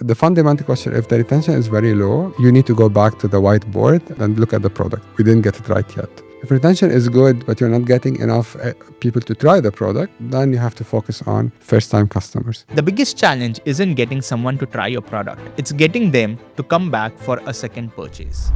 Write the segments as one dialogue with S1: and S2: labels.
S1: the fundamental question, if the retention is very low, you need to go back to the whiteboard and look at the product. We didn't get it right yet. If retention is good, but you're not getting enough people to try the product, then you have to focus on first-time customers.
S2: The biggest challenge isn't getting someone to try your product. It's getting them to come back for a second purchase.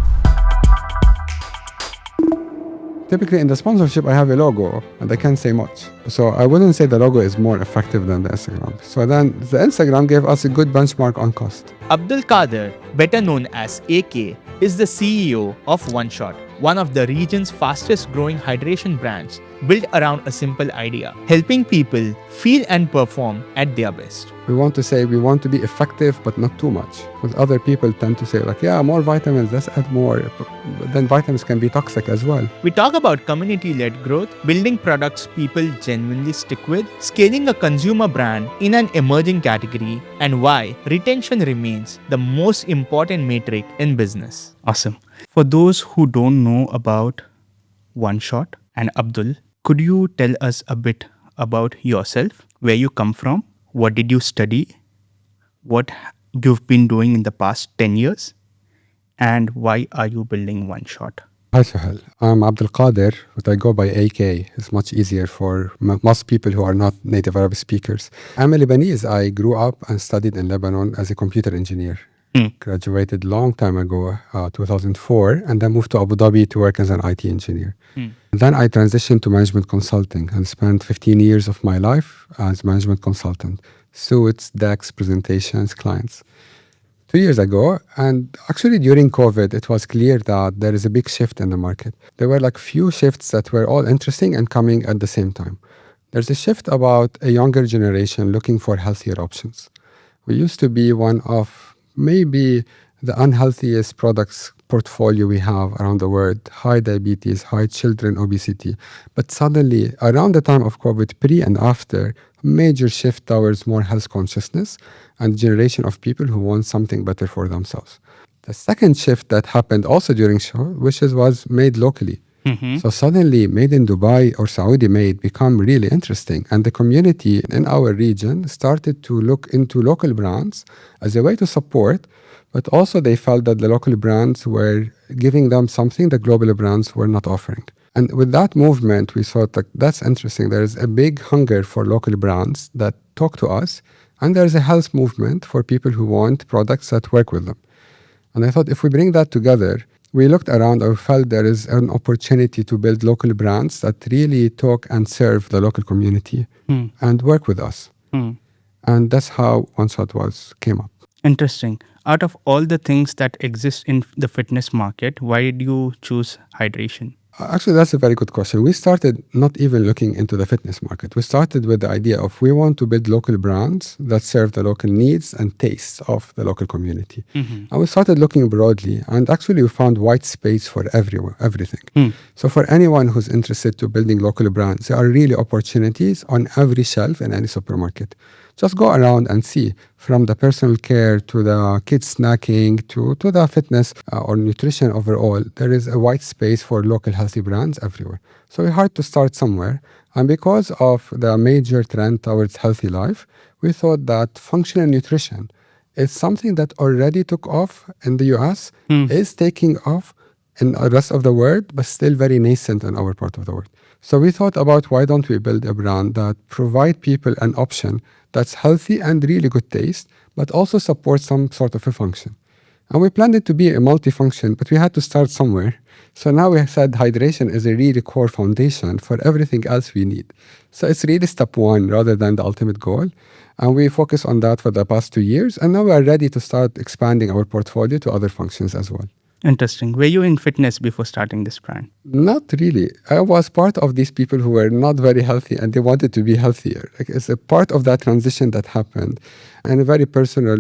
S1: Typically in the sponsorship, I have a logo and I can't say much. So I wouldn't say the logo is more effective than the Instagram. So then the Instagram gave us a good benchmark on cost.
S2: Abdulkader, better known as AK, is the CEO of Oneshot, one of the region's fastest growing hydration brands built around a simple idea, helping people feel and perform at their best.
S1: We want to say we want to be effective, but not too much. Because other people tend to say like, yeah, more vitamins, let's add more. But then vitamins can be toxic as well.
S2: We talk about community-led growth, building products people genuinely stick with, scaling a consumer brand in an emerging category, and why retention remains the most important metric in business.
S3: Awesome. For those who don't know about Oneshot and Abdul, could you tell us a bit about yourself, where you come from, what did you study, what you've been doing in the past 10 years, and why are you building Oneshot?
S1: Hi Suhail, I'm Abdulkader, but I go by AK. It's much easier for most people who are not native Arabic speakers. I'm a Lebanese. I grew up and studied in Lebanon as a computer engineer. Graduated long time ago, 2004, and then moved to Abu Dhabi to work as an IT engineer. Then I transitioned to management consulting and spent 15 years of my life as management consultant. Suits, decks, presentations, clients. 2 years ago, and actually during COVID, it was clear that there is a big shift in the market. There were like few shifts that were all interesting and coming at the same time. There's a shift about a younger generation looking for healthier options. We used to be one of maybe the unhealthiest products portfolio we have around the world, high diabetes, high children obesity. But suddenly, around the time of COVID, pre and after, major shift towards more health consciousness and generation of people who want something better for themselves. The second shift that happened also during show, which was made locally. So suddenly, made in Dubai or Saudi made become really interesting. And the community in our region started to look into local brands as a way to support, but also they felt that the local brands were giving them something the global brands were not offering. And with that movement, we thought that that's interesting. There is a big hunger for local brands that talk to us, and there's a health movement for people who want products that work with them. And I thought if we bring that together, we looked around and felt there is an opportunity to build local brands that really talk and serve the local community and work with us. And that's how Oneshot came up.
S3: Interesting. Out of all the things that exist in the fitness market, why did you choose hydration?
S1: Actually, that's a very good question. We started not even looking into the fitness market. We started with the idea of we want to build local brands that serve the local needs and tastes of the local community. And we started looking broadly, and actually we found white space for everything. So for anyone who's interested to building local brands, there are really opportunities on every shelf in any supermarket. Just go around and see, from the personal care to the kids snacking to the fitness or nutrition overall, there is a wide space for local healthy brands everywhere. So we had to start somewhere. And because of the major trend towards healthy life, we thought that functional nutrition is something that already took off in the US, is taking off in the rest of the world, but still very nascent in our part of the world. So we thought about why don't we build a brand that provide people an option that's healthy and really good taste, but also supports some sort of a function. And we planned it to be a multi-function, but we had to start somewhere. So now we said hydration is a really core foundation for everything else we need. So it's really step one rather than the ultimate goal. And we focus on that for the past 2 years. And now we are ready to start expanding our portfolio to other functions as well.
S3: Interesting. Were you in fitness before starting this brand?
S1: Not really. I was part of these people who were not very healthy and they wanted to be healthier. Like, it's a part of that transition that happened. And a very personal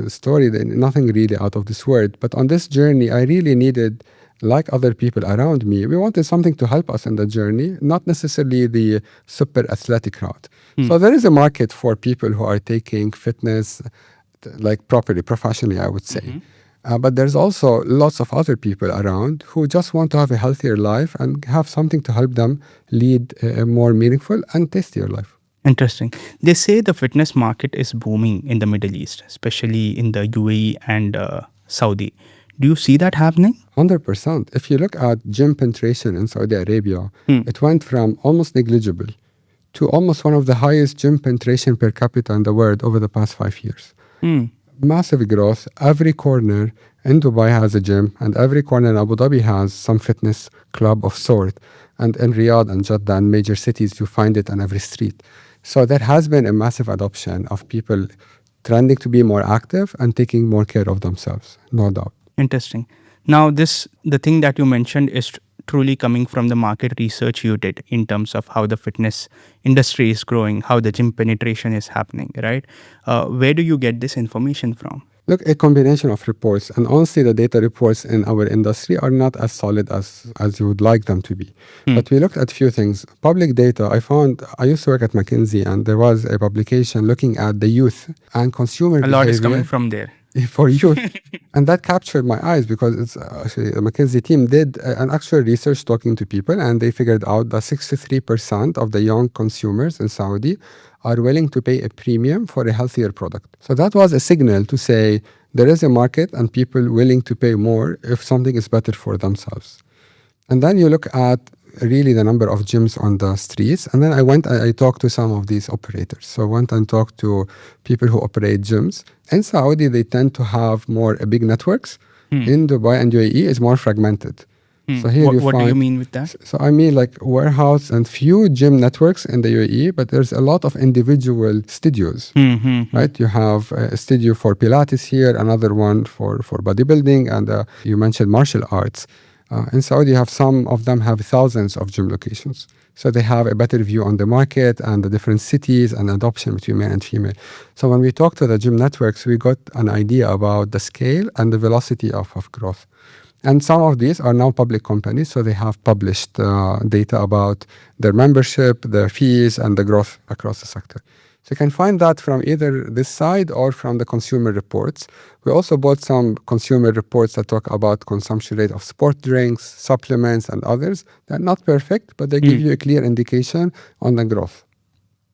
S1: story, nothing really out of this world. But on this journey, I really needed, like other people around me, we wanted something to help us in the journey, not necessarily the super athletic route. So there is a market for people who are taking fitness like properly, professionally, I would say. But there's also lots of other people around who just want to have a healthier life and have something to help them lead a more meaningful and tastier life.
S3: Interesting. They say the fitness market is booming in the Middle East, especially in the UAE and Saudi. Do you see that happening?
S1: 100%. If you look at gym penetration in Saudi Arabia, it went from almost negligible to almost one of the highest gym penetration per capita in the world over the past 5 years. Massive growth. Every corner in Dubai has a gym, and every corner in Abu Dhabi has some fitness club of sort. And in Riyadh and Jeddah and major cities, you find it on every street. So there has been a massive adoption of people trending to be more active and taking more care of themselves, no doubt.
S3: Interesting. Now, the thing that you mentioned is truly coming from the market research you did in terms of how the fitness industry is growing, how the gym penetration is happening, right? Where do you get this information from?
S1: Look, a combination of reports, and honestly, the data reports in our industry are not as solid as you would like them to be. But we looked at a few things. Public data, I used to work at McKinsey, and there was a publication looking at the youth and consumer
S3: A lot is
S1: behavior
S3: coming from there.
S1: for youth. And that captured my eyes because it's actually the McKinsey team did an actual research talking to people, and they figured out that 63% of the young consumers in Saudi are willing to pay a premium for a healthier product. So that was a signal to say there is a market and people willing to pay more if something is better for themselves. And then you look at really the number of gyms on the streets. And then I talked to some of these operators. So I went and talked to people who operate gyms. In Saudi, they tend to have more big networks. In Dubai and UAE, it's more fragmented. So here
S3: What do you mean with that?
S1: So I mean like warehouse and few gym networks in the UAE, but there's a lot of individual studios, right? You have a studio for Pilates here, another one for bodybuilding, and you mentioned martial arts. In Saudi, you have some of them have thousands of gym locations. So they have a better view on the market and the different cities and adoption between male and female. So when we talked to the gym networks, we got an idea about the scale and the velocity of growth. And some of these are now public companies, so they have published data about their membership, their fees, and the growth across the sector. So you can find that from either this side or from the consumer reports. We also bought some consumer reports that talk about consumption rate of sport drinks, supplements, and others. They're not perfect, but they give you a clear indication on the growth.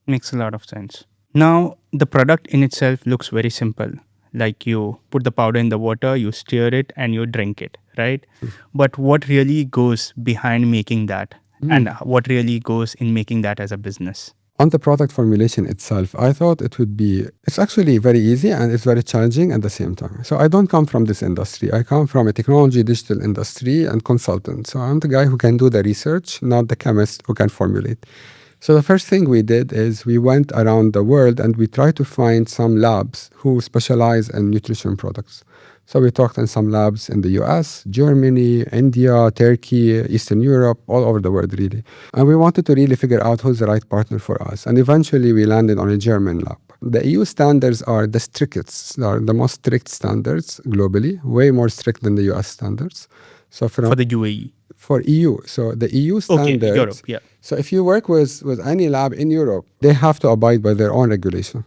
S3: Makes a lot of sense. Now, the product in itself looks very simple. Like you put the powder in the water, you stir it, and you drink it, right? But what really goes behind making that? And what really goes in making that as a business?
S1: On the product formulation itself, I thought it's actually very easy and it's very challenging at the same time. So I don't come from this industry. I come from a technology digital industry and consultant. So I'm the guy who can do the research, not the chemist who can formulate. So the first thing we did is we went around the world and we tried to find some labs who specialize in nutrition products. So we talked in some labs in the US, Germany, India, Turkey, Eastern Europe, all over the world really. And we wanted to really figure out who's the right partner for us. And eventually we landed on a German lab. The EU standards are the strictest, are the most strict standards globally, way more strict than the US standards. So
S3: For the UAE.
S1: For EU. So the EU standards.
S3: Okay, Europe, yeah.
S1: So if you work with any lab in Europe, they have to abide by their own regulation.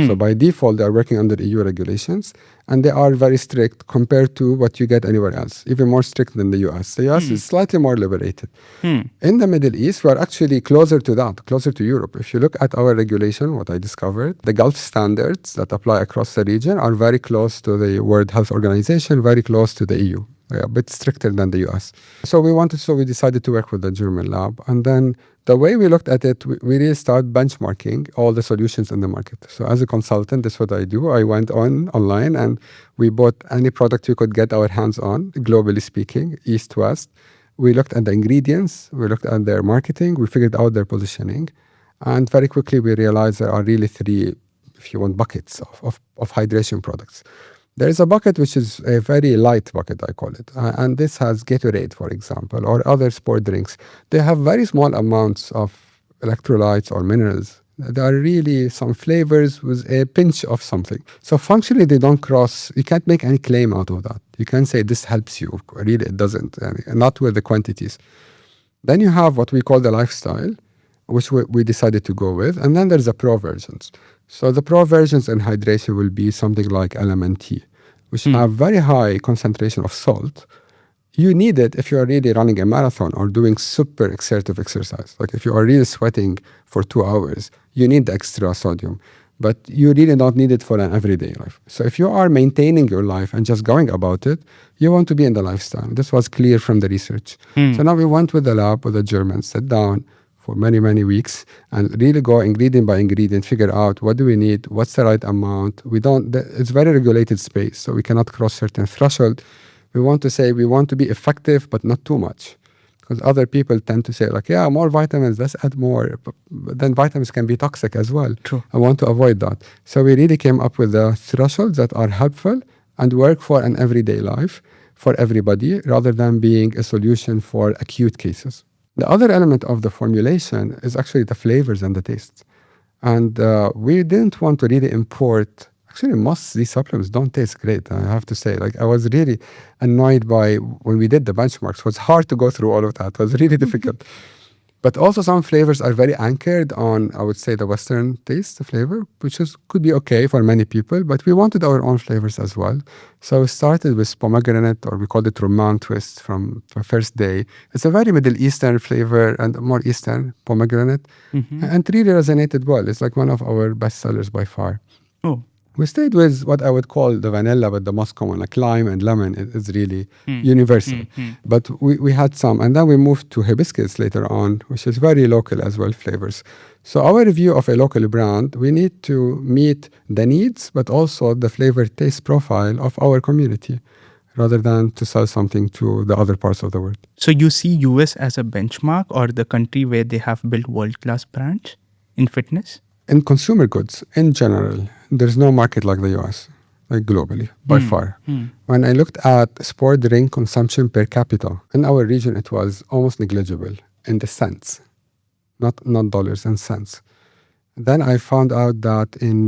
S1: So by default, they are working under EU regulations, and they are very strict compared to what you get anywhere else, even more strict than the US. The US is slightly more liberated. In the Middle East, we are actually closer to that, closer to Europe. If you look at our regulation, what I discovered, the Gulf standards that apply across the region are very close to the World Health Organization, very close to the EU. A bit stricter than the US. So we decided to work with the German lab. And then the way we looked at it, we really started benchmarking all the solutions in the market. So as a consultant, that's what I do. I went online and we bought any product we could get our hands on, globally speaking, east, west. We looked at the ingredients, we looked at their marketing, we figured out their positioning. And very quickly we realized there are really three, if you want, buckets of hydration products. There is a bucket which is a very light bucket, I call it. And this has Gatorade, for example, or other sport drinks. They have very small amounts of electrolytes or minerals. There are really some flavors with a pinch of something. So functionally, they don't cross. You can't make any claim out of that. You can't say this helps you. Really, it doesn't. Not with the quantities. Then you have what we call the lifestyle, which we decided to go with. And then there's the pro versions. So the pro versions in hydration will be something like LMNT, which have very high concentration of salt, You need it if you are really running a marathon or doing super exertive exercise. Like if you are really sweating for 2 hours, you need the extra sodium. But you really don't need it for an everyday life. So if you are maintaining your life and just going about it, you want to be in the lifestyle. This was clear from the research. So now we went with the lab, with the Germans, sat down for many, many weeks and really go ingredient by ingredient, figure out what do we need, what's the right amount. It's very regulated space, so we cannot cross certain threshold. We want to say we want to be effective, but not too much. Because other people tend to say, like, yeah, more vitamins, let's add more. But then vitamins can be toxic as well.
S3: True.
S1: I want to avoid that. So we really came up with the thresholds that are helpful and work for an everyday life for everybody, rather than being a solution for acute cases. The other element of the formulation is actually the flavors and the tastes. And we didn't want to really import. Actually, most of these supplements don't taste great, I have to say. Like, I was really annoyed by when we did the benchmarks. It was hard to go through all of that. It was really difficult. But also some flavors are very anchored on, I would say, the Western taste, the flavor, which could be okay for many people, but we wanted our own flavors as well. So we started with pomegranate, or we called it Rumman Twist from the first day. It's a very Middle Eastern flavor and more Eastern pomegranate. And it really resonated well. It's like one of our best sellers by far.
S3: Oh,
S1: We stayed with what I would call the vanilla, but the most common, like lime and lemon is really universal. But we had some, and then we moved to hibiscus later on, which is very local as well, flavors. So our review of a local brand, we need to meet the needs, but also the flavor taste profile of our community, rather than to sell something to the other parts of the world.
S3: so you see US as a benchmark or the country where they have built world-class brands in fitness?
S1: In consumer goods, in general, there's no market like the US, like globally, by far. When I looked at sport drink consumption per capita, in our region, it was almost negligible in the cents, not dollars, and cents. Then I found out that in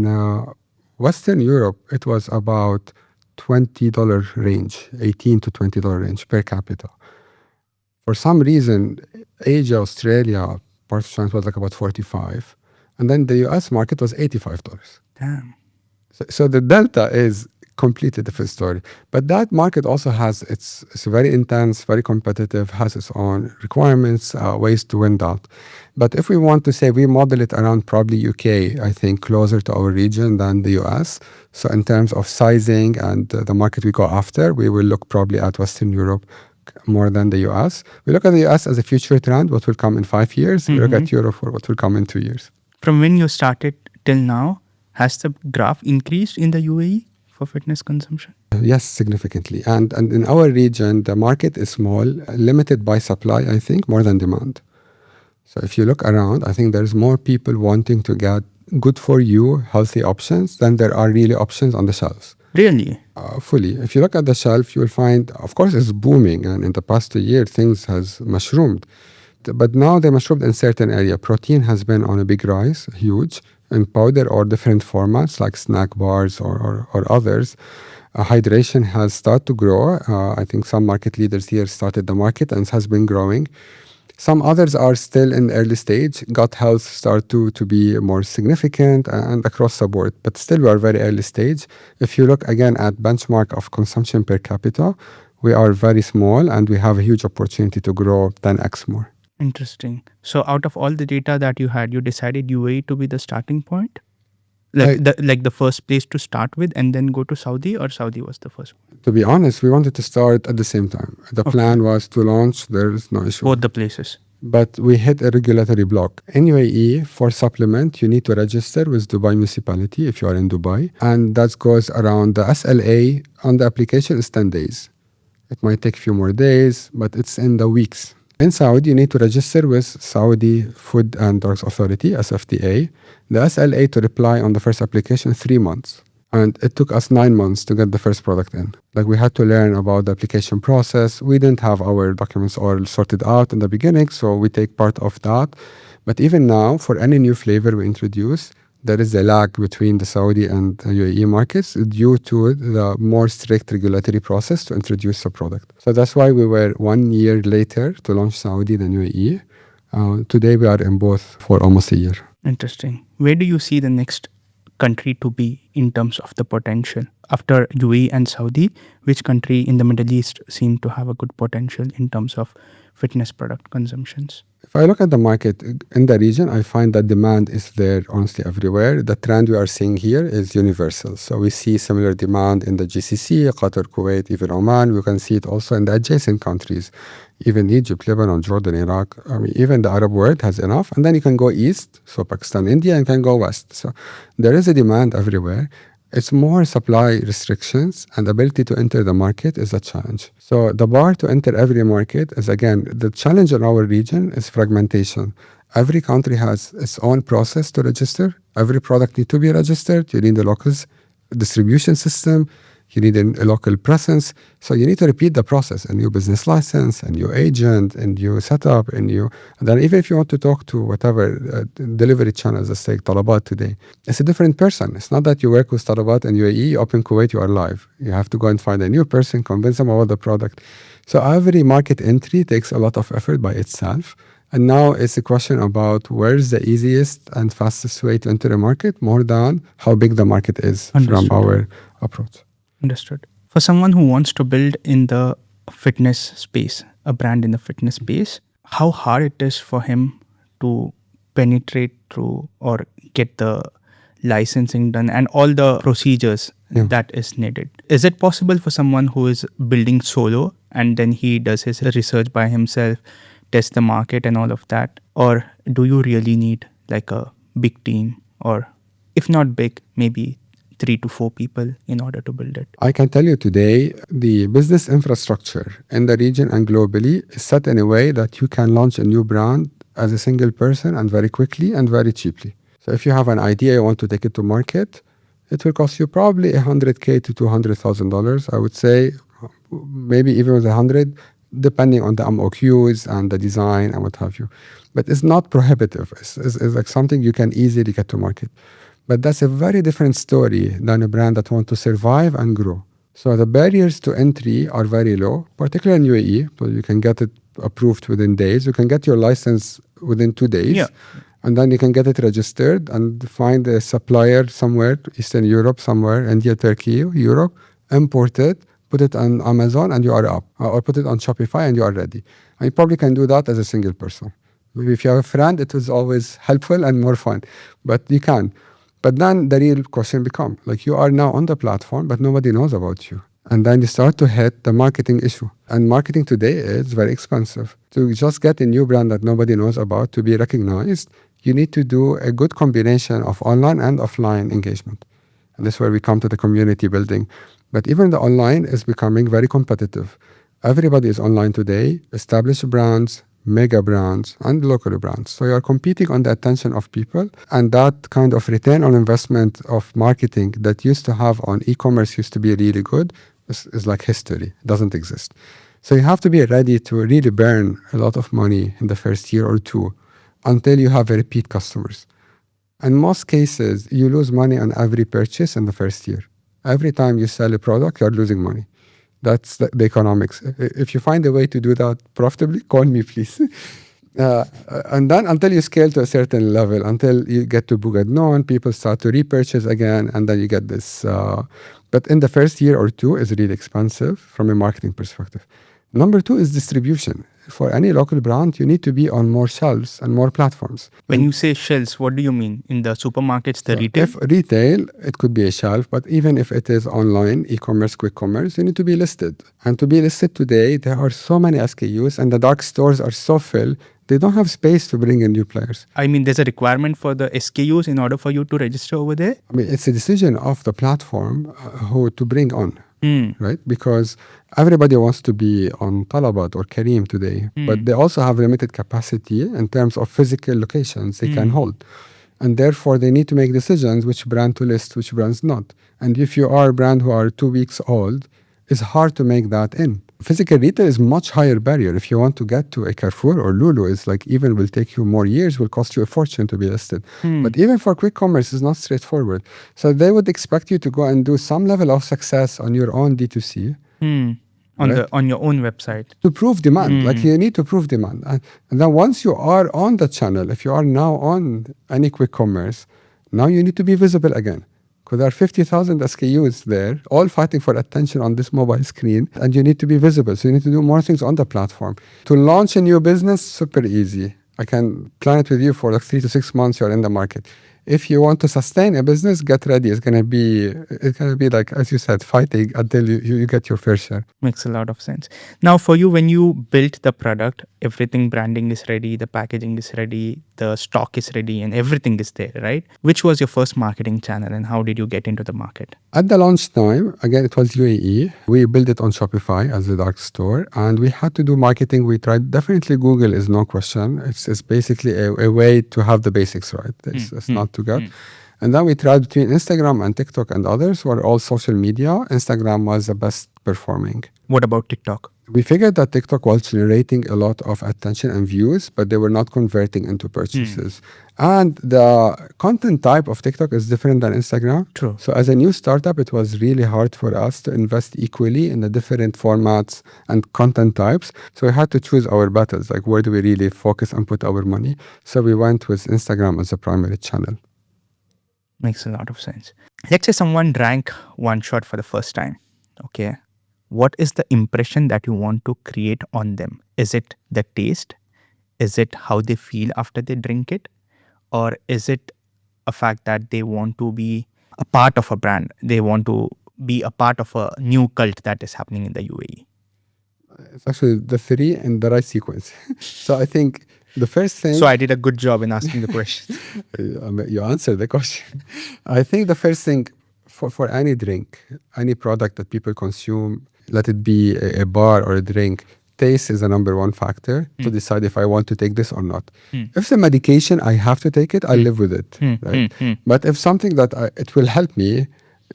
S1: Western Europe, it was about $20 range, $18 to $20 range per capita. For some reason, Asia, Australia, parts of China was like about 45. And then the US market was $85.
S3: Damn.
S1: So the delta is completely different story. But that market also has it's very intense, very competitive, has its own requirements, ways to win that. But if we want to say we model it around probably UK, I think closer to our region than the US. So in terms of sizing and the market we go after, we will look probably at Western Europe more than the US. We look at the US as a future trend, what will come in 5 years. We look at Europe for what will come in 2 years.
S3: From when you started till now, has the graph increased in the UAE for fitness consumption?
S1: Yes, significantly. And in our region, the market is small, limited by supply, I think, more than demand. So if you look around, I think there's more people wanting to get good for you, healthy options than there are really options on the shelves.
S3: Really?
S1: Fully. If you look at the shelf, you will find, of course, it's booming. And in the past 2 years, things has mushroomed. But now they mushroomed in certain area. Protein has been on a big rise, huge, in powder or different formats like snack bars or others. Hydration has started to grow. I think some market leaders here started the market and it has been growing. Some others are still in the early stage. Gut health start to be more significant and across the board. But still we are very early stage. If you look again at benchmark of consumption per capita, we are very small and we have a huge opportunity to grow 10x more.
S3: Interesting. So out of all the data that you had, you decided UAE to be the starting point? Like the first place to start with and then go to Saudi, or Saudi was the first one?
S1: To be honest, we wanted to start at the same time. The plan was to launch, there is no issue.
S3: Both the places.
S1: But we hit a regulatory block. In UAE, for supplement, you need to register with Dubai municipality if you are in Dubai. And that goes around the SLA on the application is 10 days. It might take a few more days, but it's in the weeks. In Saudi, you need to register with Saudi Food and Drugs Authority, SFDA. The SLA to reply on the first application, 3 months. And it took us 9 months to get the first product in. Like, we had to learn about the application process. We didn't have our documents all sorted out in the beginning, so we take part of that. But even now, for any new flavor we introduce, there is a lag between the Saudi and the UAE markets due to the more strict regulatory process to introduce the product. So that's why we were 1 year later to launch Saudi than UAE. Today we are in both for almost a year.
S3: Interesting. Where do you see the next country to be in terms of the potential? After UAE and Saudi, which country in the Middle East seem to have a good potential in terms of fitness product consumptions?
S1: If I look at the market in the region, I find that demand is there honestly everywhere. The trend we are seeing here is universal. So we see similar demand in the GCC, Qatar, Kuwait, even Oman. We can see it also in the adjacent countries, even Egypt, Lebanon, Jordan, Iraq. I mean, even the Arab world has enough. And then you can go east, so Pakistan, India, and can go west. So there is a demand everywhere. It's more supply restrictions, and ability to enter the market is a challenge. So the bar to enter every market is, again, the challenge in our region is fragmentation. Every country has its own process to register. Every product needs to be registered. You need a local distribution system. You need a local presence. So you need to repeat the process, a new business license, a new agent, a new setup, and then even if you want to talk to whatever delivery channels, let's take Talabat today, it's a different person. It's not that you work with Talabat and UAE, open Kuwait, you are live. You have to go and find a new person, convince them about the product. So every market entry takes a lot of effort by itself. And now it's a question about where's the easiest and fastest way to enter a market more than how big the market is.
S3: Understood.
S1: From our approach.
S3: Understood. For someone who wants to build in the fitness space, a brand in the fitness space, how hard it is for him to penetrate through or get the licensing done and all the procedures that is needed. Is it possible for someone who is building solo and then he does his research by himself, test the market and all of that? Or do you really need like a big team, or if not big, maybe 3 to 4 people in order to build it?
S1: I can tell you today, the business infrastructure in the region and globally is set in a way that you can launch a new brand as a single person and very quickly and very cheaply. So if you have an idea, you want to take it to market, it will cost you probably $100K to $200,000. I would say maybe even with 100, depending on the MOQs and the design and what have you. But it's not prohibitive. It's like something you can easily get to market. But that's a very different story than a brand that wants to survive and grow. So the barriers to entry are very low, particularly in UAE. So you can get it approved within days. You can get your license within 2 days.
S3: Yeah.
S1: And then you can get it registered and find a supplier somewhere, Eastern Europe, somewhere, India, Turkey, Europe, import it, put it on Amazon, and you are up. Or put it on Shopify, and you are ready. And you probably can do that as a single person. Maybe if you have a friend, it was always helpful and more fun. But you can. But then the real question becomes, like, you are now on the platform, but nobody knows about you. And then you start to hit the marketing issue. And marketing today is very expensive. To just get a new brand that nobody knows about, to be recognized, you need to do a good combination of online and offline engagement. And this is where we come to the community building. But even the online is becoming very competitive. Everybody is online today, established brands, mega brands, and local brands. So you are competing on the attention of people, and that kind of return on investment of marketing that used to have on e-commerce used to be really good is like history. It doesn't exist. So you have to be ready to really burn a lot of money in the first year or two until you have a repeat customers. In most cases, you lose money on every purchase in the first year. Every time you sell a product, you're losing money. That's the economics. If you find a way to do that profitably, call me, please. And then until you scale to a certain level, until you get to Bugadnon, people start to repurchase again, and then you get this. But in the first year or two, is really expensive from a marketing perspective. Number 2 is distribution. For any local brand, you need to be on more shelves and more platforms.
S3: When you say shelves, what do you mean? In the supermarkets, the retail?
S1: If retail, it could be a shelf, but even if it is online, e-commerce, quick commerce, you need to be listed. And to be listed today, there are so many SKUs and the dark stores are so filled, they don't have space to bring in new players.
S3: I mean, there's a requirement for the SKUs in order for you to register over there?
S1: I mean, it's a decision of the platform who to bring on. Right? Because everybody wants to be on Talabat or Kareem today, but they also have limited capacity in terms of physical locations they can hold. And therefore, they need to make decisions which brand to list, which brands not. And if you are a brand who are 2 weeks old, it's hard to make that in. Physical retail is much higher barrier. If you want to get to a Carrefour or Lulu, it's like even will take you more years, will cost you a fortune to be listed. But even for quick commerce, it's not straightforward. So they would expect you to go and do some level of success on your own D2C.
S3: On your own website.
S1: To prove demand. Like you need to prove demand. And then once you are on the channel, if you are now on any quick commerce, Now you need to be visible again. Because there are 50,000 SKUs there, all fighting for attention on this mobile screen, and you need to be visible. So you need to do more things on the platform. To launch a new business, super easy. I can plan it with you for like 3 to 6 months you're in the market. If you want to sustain a business, get ready. It's gonna be like, as you said, fighting until you get your fair share.
S3: Makes a lot of sense. Now, for you, when you built the product, everything, branding is ready, the packaging is ready, the stock is ready, and everything is there, right? Which was your first marketing channel, and how did you get into the market?
S1: At the launch time, again, it was UAE. We built it on Shopify as a dark store, and we had to do marketing. We tried, definitely Google is no question. It's basically a way to have the basics right. It's not too good. And then we tried between Instagram and TikTok and others, were all social media. Instagram was the best performing.
S3: What about TikTok?
S1: We figured that TikTok was generating a lot of attention and views, but they were not converting into purchases. And the content type of TikTok is different than Instagram.
S3: True.
S1: So as a new startup, it was really hard for us to invest equally in the different formats and content types. So we had to choose our battles, like where do we really focus and put our money? So we went with Instagram as a primary channel.
S3: Makes a lot of sense. Let's say someone drank Oneshot for the first time. Okay. What is the impression that you want to create on them? Is it the taste? Is it how they feel after they drink it? Or is it a fact that they want to be a part of a brand? They want to be a part of a new cult that is happening in the UAE?
S1: It's actually the three in the right sequence. So I think the first thing...
S3: So I did a good job in asking the question.
S1: You answered the question. I think the first thing for any drink, any product that people consume, let it be a bar or a drink, taste is the number one factor to decide if I want to take this or not. If it's a medication, I have to take it, I live with it. Right? But if something that it will help me,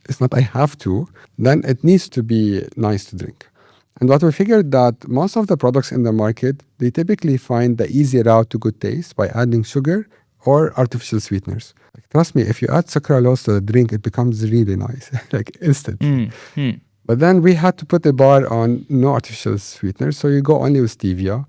S1: it's not I have to, then it needs to be nice to drink. And what we figured that most of the products in the market, they typically find the easy route to good taste by adding sugar or artificial sweeteners. Like, trust me, if you add sucralose to the drink, it becomes really nice, like instantly. But then we had to put a bar on no artificial sweeteners, so you go only with stevia.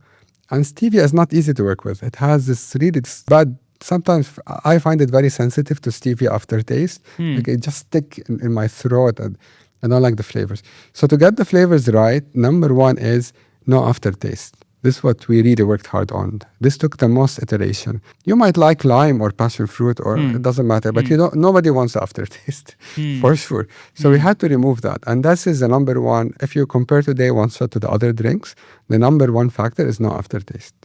S1: And stevia is not easy to work with. It has this really bad, sometimes I find it very sensitive to stevia aftertaste. Like it just stick in my throat and I don't like the flavors. So to get the flavors right, number one is no aftertaste. This is what we really worked hard on. This took the most iteration. You might like lime or passion fruit, or it doesn't matter, but nobody wants the aftertaste, for sure. So we had to remove that. And this is the number one. If you compare today Oneshot to the other drinks, the number one factor is no aftertaste.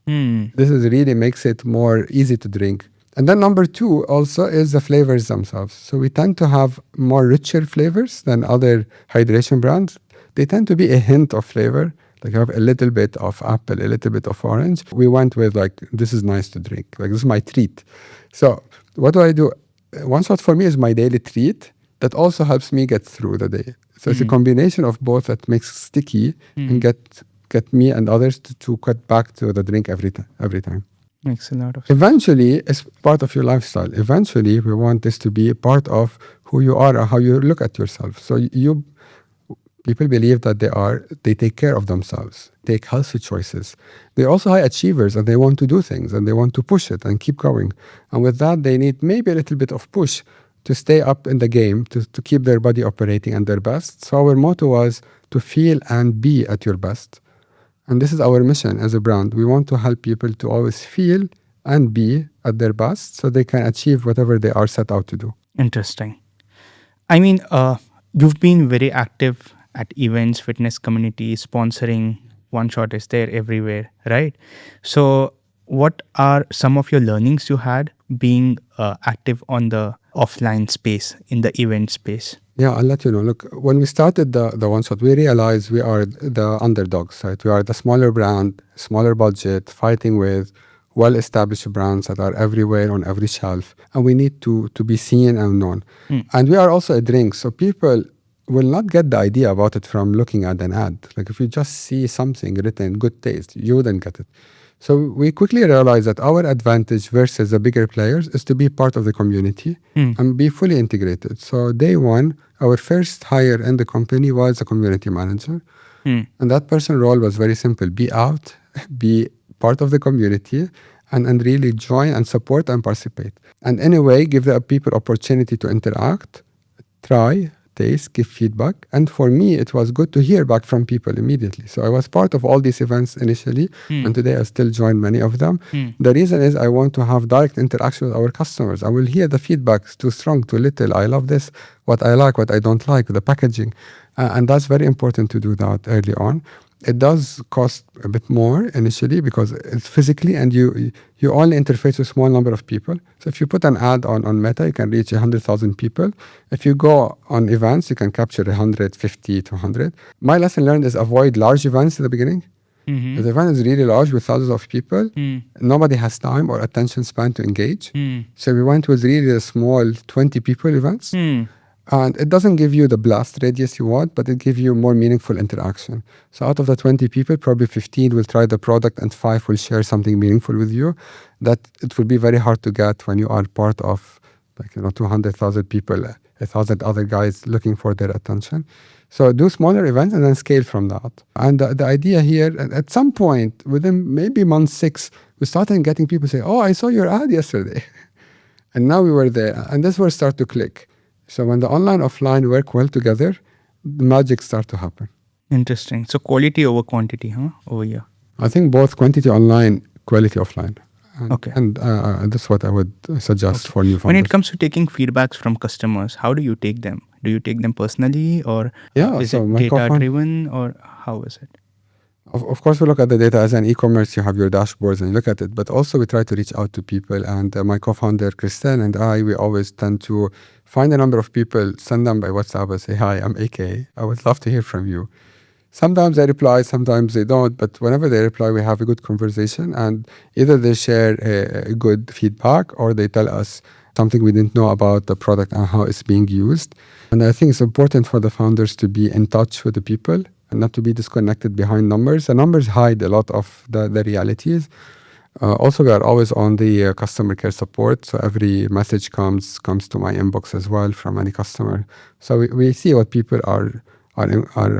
S1: This is really makes it more easy to drink. And then number two also is the flavors themselves. So we tend to have more richer flavors than other hydration brands. They tend to be a hint of flavor. Like you have a little bit of apple, a little bit of orange. We went with like, this is nice to drink. Like this is my treat. So what do? Oneshot for me is my daily treat that also helps me get through the day. So it's a combination of both that makes it sticky and get me and others to cut back to the drink every time.
S3: Makes a lot of sense.
S1: Eventually, it's part of your lifestyle. Eventually, we want this to be a part of who you are and how you look at yourself. So people believe that they take care of themselves, take healthy choices. They're also high achievers and they want to do things and they want to push it and keep going. And with that, they need maybe a little bit of push to stay up in the game, to keep their body operating at their best. So our motto was to feel and be at your best. And this is our mission as a brand. We want to help people to always feel and be at their best so they can achieve whatever they are set out to do.
S3: Interesting. I mean, you've been very active at events, fitness communities, sponsoring. Oneshot is there everywhere, right? So what are some of your learnings you had being active on the offline space, in the event space?
S1: Yeah, I'll let you know. Look, when we started the Oneshot, we realized we are the underdogs, right? We are the smaller brand, smaller budget, fighting with well-established brands that are everywhere on every shelf. And we need to be seen and known. And we are also a drink, so people will not get the idea about it from looking at an ad. Like if you just see something written, good taste, you wouldn't get it. So we quickly realized that our advantage versus the bigger players is to be part of the community and be fully integrated. So day one, our first hire in the company was a community manager. And that person's role was very simple. Be out, be part of the community, and really join and support and participate. And anyway, give the people opportunity to interact, try, taste, give feedback. And for me, it was good to hear back from people immediately. So I was part of all these events initially, and today I still join many of them. The reason is I want to have direct interaction with our customers. I will hear the feedback, too strong, too little, I love this, what I like, what I don't like, the packaging. And that's very important to do that early on. It does cost a bit more initially because it's physically, and you only interface with a small number of people. So if you put an ad on Meta, you can reach 100,000 people. If you go on events, you can capture 150 to 100. My lesson learned is avoid large events at the beginning. If the event is really large with thousands of people, nobody has time or attention span to engage. So we went with really small 20 people events. And it doesn't give you the blast radius you want, but it gives you more meaningful interaction. So out of the 20 people, probably 15 will try the product and 5 will share something meaningful with you. That it will be very hard to get when you are part of 200,000 people, 1,000 other guys looking for their attention. So do smaller events and then scale from that. And the idea here, at some point, within maybe month 6, we started getting people say, oh, I saw your ad yesterday. And now we were there. And this will start to click. So when the online, offline work well together, the magic starts to happen.
S3: Interesting. So quality over quantity, huh? Over here.
S1: I think both quantity online, quality offline. And,
S3: Okay.
S1: And that's what I would suggest for new founders.
S3: When it comes to taking feedbacks from customers, how do you take them? Do you take them personally, or is
S1: so
S3: it
S1: my
S3: data-driven, or how is it?
S1: Of course, we look at the data as an e-commerce. You have your dashboards and you look at it. But also we try to reach out to people. And my co-founder, Christelle, and we always tend to find a number of people, send them by WhatsApp and say, hi, I'm AK. I would love to hear from you. Sometimes they reply, sometimes they don't. But whenever they reply, we have a good conversation. And either they share a good feedback or they tell us something we didn't know about the product and how it's being used. And I think it's important for the founders to be in touch with the people and not to be disconnected behind numbers. The numbers hide a lot of the realities. Also, we are always on the customer care support. So every message comes to my inbox as well from any customer. So we see what people are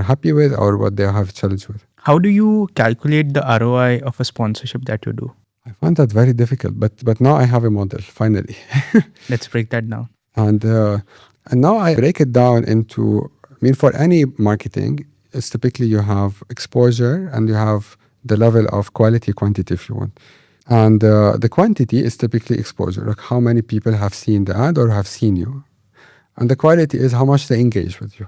S1: happy with or what they have challenge with.
S3: How do you calculate the ROI of a sponsorship that you do?
S1: I find that very difficult, but now I have a model, finally.
S3: Let's break that down.
S1: And now I break it down into, for any marketing, it's typically you have exposure and you have the level of quality, quantity, if you want. And the quantity is typically exposure, like how many people have seen the ad or have seen you. And the quality is how much they engage with you.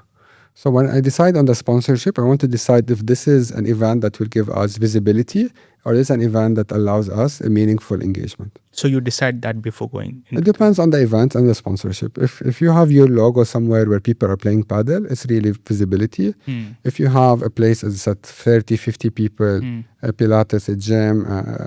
S1: So when I decide on the sponsorship, I want to decide if this is an event that will give us visibility or is an event that allows us a meaningful engagement.
S3: So you decide that before going?
S1: It depends on the event and the sponsorship. If you have your logo somewhere where people are playing paddle, it's really visibility. If you have a place that's at 30, 50 people, a Pilates, a gym,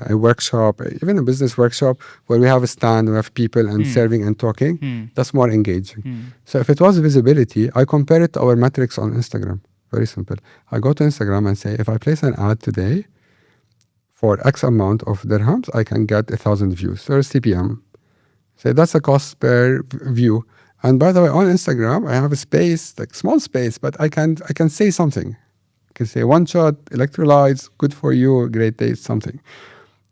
S1: a workshop, even a business workshop where we have a stand, we have people and serving and talking, that's more engaging. So if it was visibility, I compare it to our metrics on Instagram. Very simple. I go to Instagram and say, if I place an ad today, for X amount of dirhams, I can get 1,000 views. So CPM. So that's a cost per view. And by the way, on Instagram, I have a space, like small space, but I can say something. I can say one shot, electrolytes, good for you, great taste, something.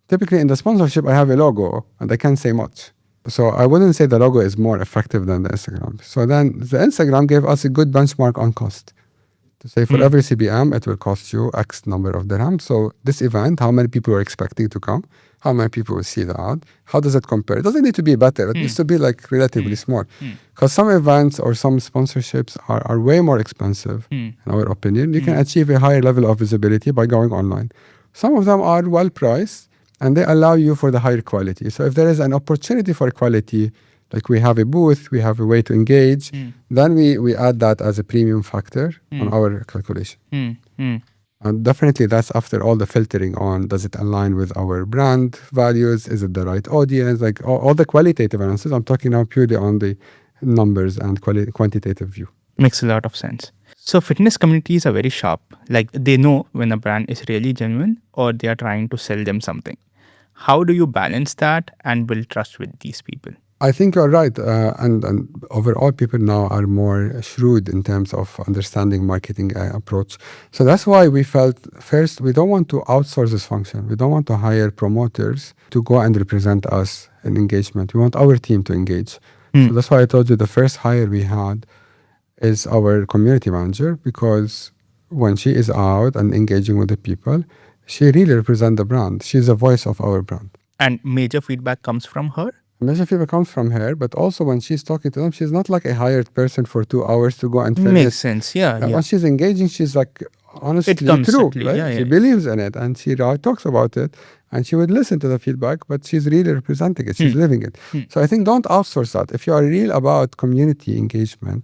S1: Typically in the sponsorship, I have a logo and I can't say much. So I wouldn't say the logo is more effective than the Instagram. So then the Instagram gave us a good benchmark on cost. To say for every CPM, it will cost you X number of dirhams. So this event, how many people are expecting to come? How many people will see the ad? How does it compare? It doesn't need to be better. It needs to be like relatively small. Because some events or some sponsorships are way more expensive, in our opinion. You can achieve a higher level of visibility by going online. Some of them are well priced and they allow you for the higher quality. So if there is an opportunity for quality, like we have a booth, we have a way to engage, then we add that as a premium factor on our calculation. And definitely that's after all the filtering on, does it align with our brand values? Is it the right audience? Like all the qualitative analysis, I'm talking now purely on the numbers and quantitative view.
S3: Makes a lot of sense. So fitness communities are very sharp. Like they know when a brand is really genuine or they are trying to sell them something. How do you balance that and build trust with these people?
S1: I think you're right. And overall, people now are more shrewd in terms of understanding marketing approach. So that's why we felt first, we don't want to outsource this function. We don't want to hire promoters to go and represent us in engagement. We want our team to engage. So that's why I told you the first hire we had is our community manager, because when she is out and engaging with the people, she really represents the brand. She's the voice of our brand.
S3: And major feedback comes from her?
S1: Major feedback comes from her, but also when she's talking to them, she's not like a hired person for 2 hours to go and finish.
S3: Makes sense. Yeah.
S1: When she's engaging, she's like honestly
S3: It comes
S1: true.
S3: subtly,
S1: Right?
S3: yeah,
S1: She
S3: yeah.
S1: believes in it and she talks about it, and she would listen to the feedback, but she's really representing it. She's living it. So I think don't outsource that. If you are real about community engagement,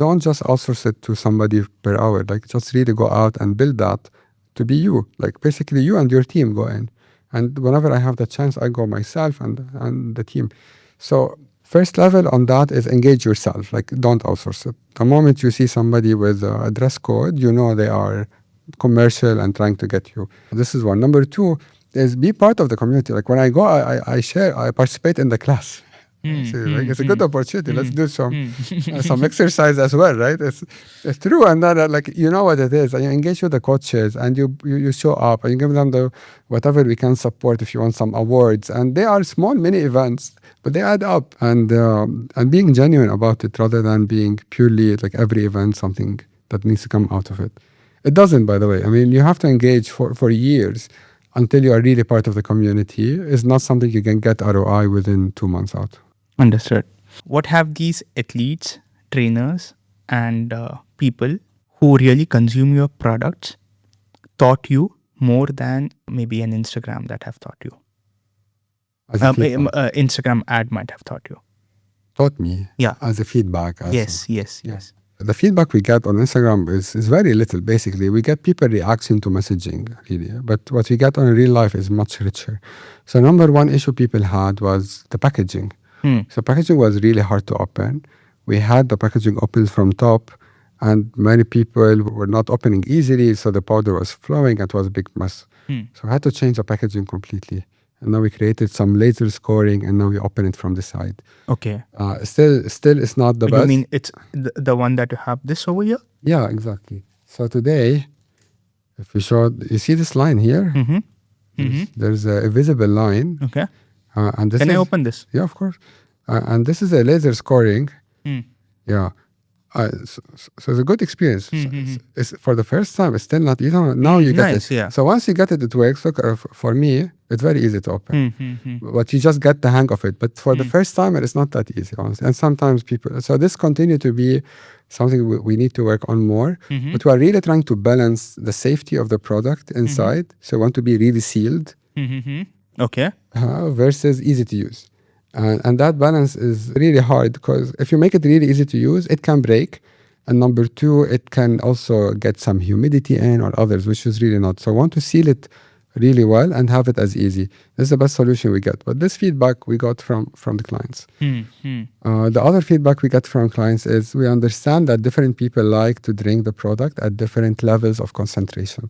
S1: don't just outsource it to somebody per hour. Like just really go out and build that to be you. Like basically you and your team go in. And whenever I have the chance, I go myself and the team. So first level on that is engage yourself. Like don't outsource it. The moment you see somebody with a dress code, you know they are commercial and trying to get you. This is one. Number two is be part of the community. Like when I go, I share, I participate in the class. Like it's a good opportunity. Let's do some exercise as well, right? It's true, and then like you know what it is. And you engage with the coaches, and you show up, and you give them the whatever we can support. If you want some awards, and they are small mini events, but they add up. And being genuine about it rather than being purely like every event something that needs to come out of it. It doesn't, by the way. I mean, you have to engage for years until you are really part of the community. It's not something you can get ROI within 2 months out.
S3: Understood. What have these athletes, trainers, and people who really consume your products taught you more than maybe an Instagram that have taught you?
S1: As a feedback.
S3: Instagram ad might have taught you.
S1: Taught me
S3: Yeah.
S1: as a feedback.
S3: Yes.
S1: The feedback we get on Instagram is very little, basically. We get people reacting to messaging, really. But what we get on real life is much richer. So number one issue people had was the packaging. So packaging was really hard to open. We had the packaging open from top, and many people were not opening easily, so the powder was flowing. It was a big mess. So we had to change the packaging completely. And now we created some laser scoring, and now we open it from the side.
S3: Okay.
S1: Still, it's not the best.
S3: You mean it's the one that you have this over here?
S1: Yeah, exactly. So today, if you see this line here? There's a visible line.
S3: Okay.
S1: And this
S3: Can I open this?
S1: Yeah, of course. And this is a laser scoring. Yeah. So it's a good experience. It's for the first time. It's still not, now you get
S3: Nice,
S1: it.
S3: yeah.
S1: So once you get it, it works. Look, for me, it's very easy to open. But you just get the hang of it. But for the first time, it's not that easy, honestly. And sometimes people, so this continue to be something we need to work on more. But we are really trying to balance the safety of the product inside. So we want to be really sealed.
S3: Okay.
S1: Versus easy to use. And that balance is really hard, because if you make it really easy to use, it can break. And number two, it can also get some humidity in or others, which is really not. So I want to seal it really well and have it as easy. This is the best solution we get. But this feedback we got from the clients. The other feedback we get from clients is we understand that different people like to drink the product at different levels of concentration.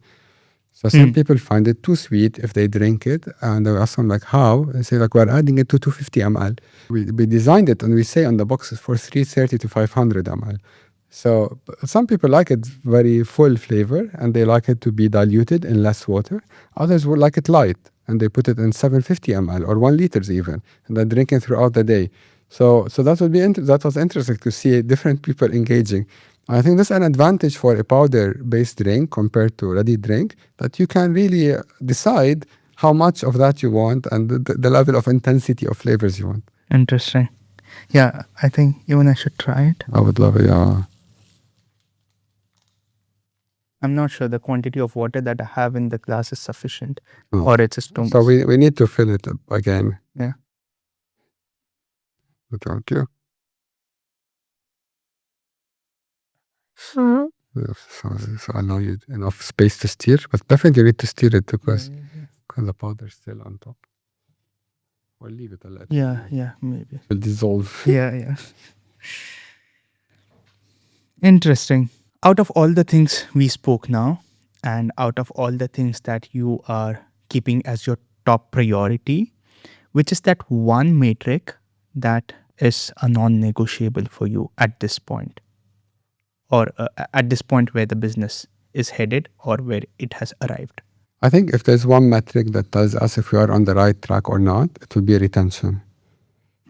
S1: So some people find it too sweet if they drink it, and they ask them like, how? They say like, we're adding it to 250 ml. We designed it, and we say on the boxes for 330 to 500 ml. So some people like it very full flavor, and they like it to be diluted in less water. Others would like it light, and they put it in 750 ml or 1 liters even, and then drink it throughout the day. So that would be that was interesting to see different people engaging. I think this is an advantage for a powder-based drink compared to ready drink, that you can really decide how much of that you want and the level of intensity of flavors you want.
S3: Interesting. Yeah, I think even I should try it.
S1: I would love it, yeah.
S3: I'm not sure the quantity of water that I have in the glass is sufficient, or it's just too much.
S1: So we need to fill it up again.
S3: Yeah.
S1: Thank you. So allow you enough space to stir, but definitely you need to stir it because the powder is still on top. Or leave it a little.
S3: Yeah, maybe.
S1: It will dissolve.
S3: Yeah. Interesting. Out of all the things we spoke now, and out of all the things that you are keeping as your top priority, which is that one metric that is a non-negotiable for you at this point, or at this point where the business is headed or where it has arrived?
S1: I think if there's one metric that tells us if we are on the right track or not, it will be retention.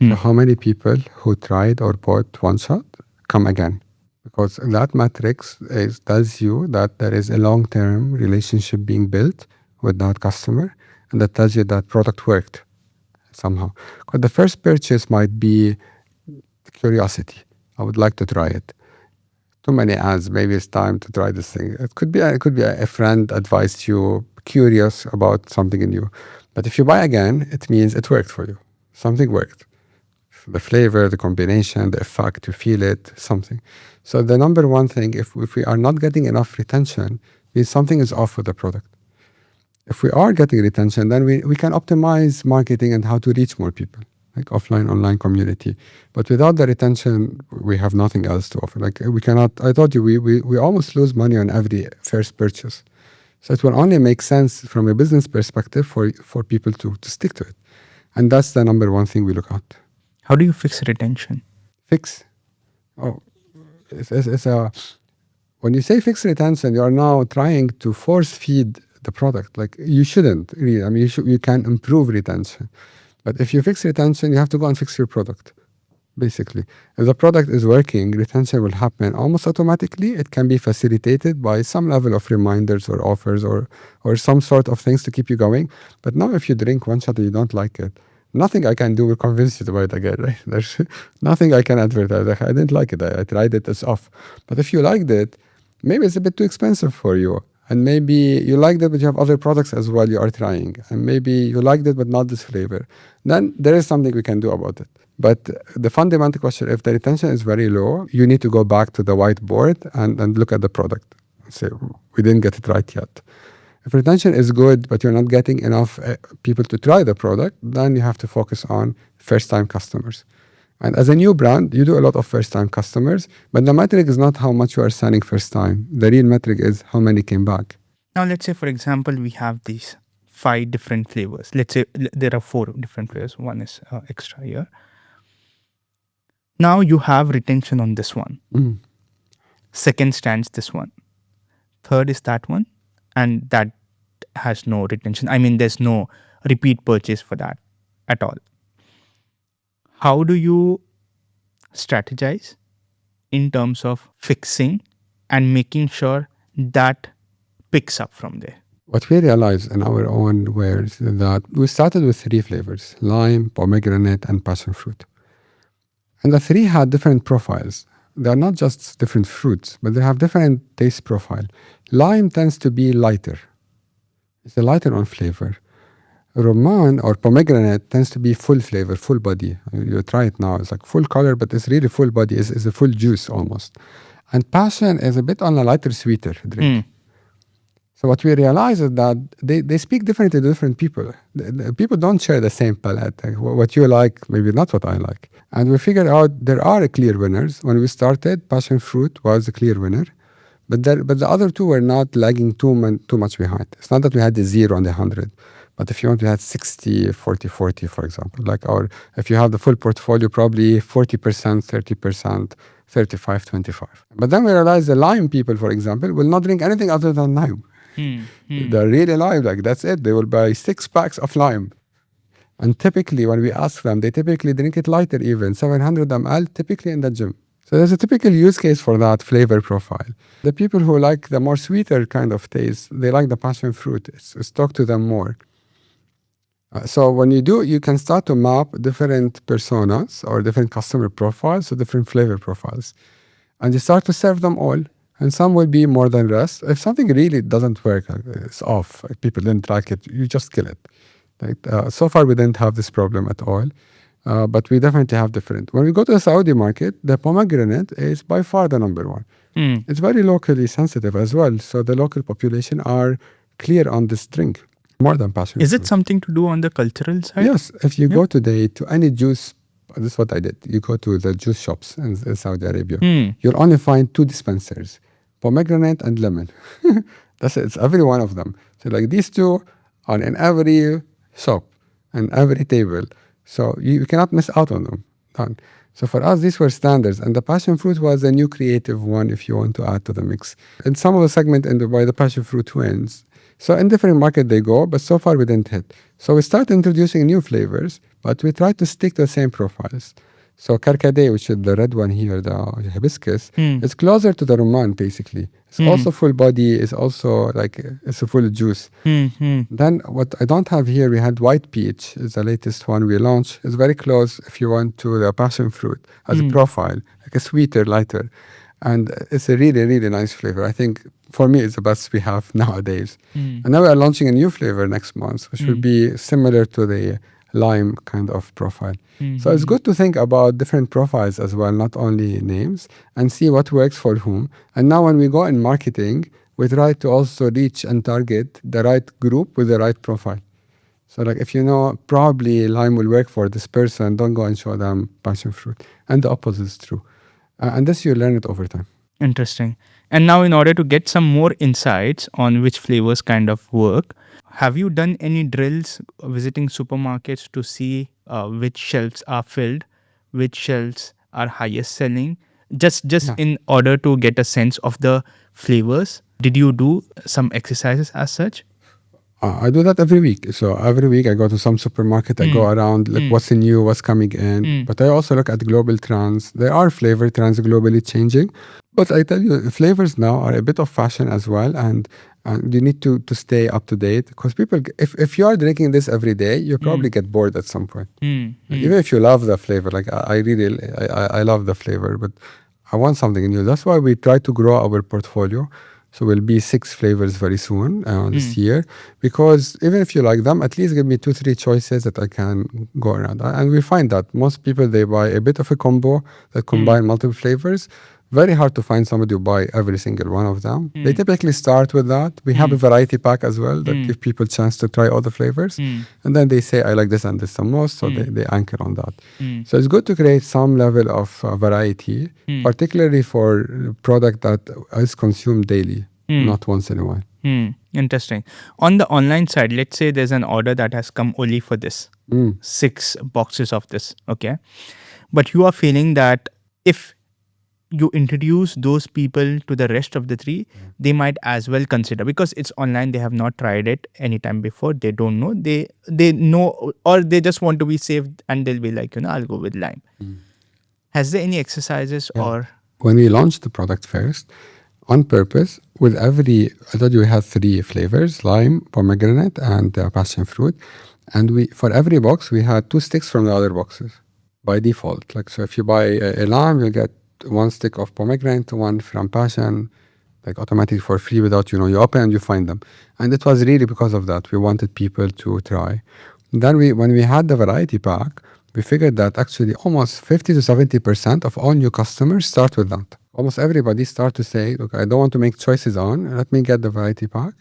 S1: So how many people who tried or bought OneShot come again? Because that metrics tells you that there is a long-term relationship being built with that customer, and that tells you that product worked somehow. Because the first purchase might be curiosity. I would like to try it. Too many ads. Maybe it's time to try this thing. It could be a friend advised you, curious about something new. But if you buy again, it means it worked for you. Something worked. The flavor, the combination, the effect, you feel it, something. So the number one thing, if we are not getting enough retention, means something is off with the product. If we are getting retention, then we can optimize marketing and how to reach more people, like offline, online community. But without the retention, we have nothing else to offer. Like we cannot, I told you, we almost lose money on every first purchase. So it will only make sense from a business perspective for people to stick to it. And that's the number one thing we look at.
S3: How do you fix retention?
S1: Fix. Oh, when you say fix retention, you are now trying to force feed the product. Like you shouldn't really. I mean, you can improve retention. But if you fix retention, you have to go and fix your product, basically. If the product is working, retention will happen almost automatically. It can be facilitated by some level of reminders or offers or some sort of things to keep you going. But now if you drink OneShot and you don't like it, nothing I can do will convince you to buy it again, right? There's nothing I can advertise. I didn't like it. I tried it, it's off. But if you liked it, maybe it's a bit too expensive for you. And maybe you liked it, but you have other products as well you are trying. And maybe you liked it, but not this flavor. Then there is something we can do about it. But the fundamental question, if the retention is very low, you need to go back to the whiteboard and look at the product. Say, we didn't get it right yet. If retention is good, but you're not getting enough people to try the product, then you have to focus on first-time customers. And as a new brand, you do a lot of first-time customers, but the metric is not how much you are selling first time. The real metric is how many came back.
S3: Now, let's say, for example, we have these 5 different flavors. Let's say there are 4 different flavors. One is extra here. Now you have retention on this one. Second stands this one. Third is that one. And that has no retention. I mean, there's no repeat purchase for that at all. How do you strategize in terms of fixing and making sure that picks up from there?
S1: What we realized in our own wares is that we started with 3 flavors: lime, pomegranate, and passion fruit. And the 3 had different profiles. They are not just different fruits, but they have different taste profile. Lime tends to be lighter. It's a lighter on flavor. Roman or pomegranate tends to be full flavor, full body. You try it now. It's like full color, but it's really full body. It's a full juice almost. And passion is a bit on a lighter, sweeter drink. So what we realize is that they speak differently to different people. The people don't share the same palate. Like what you like, maybe not what I like. And we figured out there are clear winners. When we started, passion fruit was a clear winner. But the other 2 were not lagging too much behind. It's not that we had the 0 and the 100. But if you want to have 60, 40, 40, for example, if you have the full portfolio, probably 40%, 30%, 35, 25. But then we realized the lime people, for example, will not drink anything other than lime. They're really lime, like that's it. They will buy 6 packs of lime. And typically, when we ask them, they typically drink it lighter even, 700 ml, typically in the gym. So there's a typical use case for that flavor profile. The people who like the more sweeter kind of taste, they like the passion fruit. It's talk to them more. So when you can start to map different personas or different customer profiles to different flavor profiles. And you start to serve them all. And some will be more than rest. If something really doesn't work, it's off, people didn't like it, you just kill it. So far, we didn't have this problem at all. But we definitely have different. When we go to the Saudi market, the pomegranate is by far the number one. It's very locally sensitive as well. So the local population are clear on this drink, more than passion.
S3: Is it something to do on the cultural side?
S1: Yes. If you go today to any juice, this is what I did. You go to the juice shops in Saudi Arabia. You'll only find 2 dispensers, pomegranate and lemon. That's it. It's every one of them. So like these 2 are in every shop and every table. So you cannot miss out on them. done. So for us, these were standards, and the passion fruit was a new creative one if you want to add to the mix. In some of the segment by the passion fruit wins. So in different market they go, but so far we didn't hit. So we started introducing new flavors, but we tried to stick to the same profiles. So Karkade, which is the red one here, the hibiscus, is closer to the rumman basically. It's also full body, it's also like, it's a full juice. Then what I don't have here, we had white peach, is the latest one we launched. It's very close, if you want, to the passion fruit as a profile, like a sweeter, lighter. And it's a really, really nice flavor. I think for me, it's the best we have nowadays. And now we are launching a new flavor next month, which will be similar to the lime kind of profile. So it's good to think about different profiles as well, not only names, and see what works for whom. And now when we go in marketing, we try to also reach and target the right group with the right profile. So like if you know probably lime will work for this person, don't go and show them passion fruit. And the opposite is true. And this you learn it over time.
S3: Interesting. And now in order to get some more insights on which flavors kind of work, have you done any drills visiting supermarkets to see which shelves are filled, which shelves are highest selling, just in order to get a sense of the flavors? Did you do some exercises as such?
S1: I do that every week. So every week I go to some supermarket, I go around, look what's new, what's coming in. But I also look at global trends. There are flavor trends globally changing. But I tell you, flavors now are a bit of fashion as well. And you need to stay up to date. Because people, if you are drinking this every day, you probably get bored at some point. Even if you love the flavor, like I love the flavor, but I want something new. That's why we try to grow our portfolio. So we'll be 6 flavors very soon this year. Because even if you like them, at least give me 2-3 choices that I can go around. And we find that most people, they buy a bit of a combo that combine multiple flavors. Very hard to find somebody who buy every single one of them. They typically start with that. We have a variety pack as well that give people a chance to try all the flavors. And then they say, I like this and this the most. So they anchor on that. So it's good to create some level of variety, particularly for product that is consumed daily, not once in a while.
S3: Interesting. On the online side, let's say there's an order that has come only for this, 6 boxes of this, okay? But you are feeling that if you introduce those people to the rest of the 3, they might as well consider, because it's online, they have not tried it anytime before, they don't know, they know, or they just want to be safe and they'll be like, I'll go with lime. Has there any exercises or?
S1: When we launched the product first, on purpose, with I thought we had 3 flavors, lime, pomegranate, and passion fruit. And for every box, we had 2 sticks from the other boxes by default. Like, so if you buy a lime, you'll get 1 stick of pomegranate, 1 from passion, like automatically for free without, you open and you find them. And it was really because of that. We wanted people to try. Then when we had the variety pack, we figured that actually almost 50 to 70% of all new customers start with that. Almost everybody start to say, look, I don't want to make choices let me get the variety pack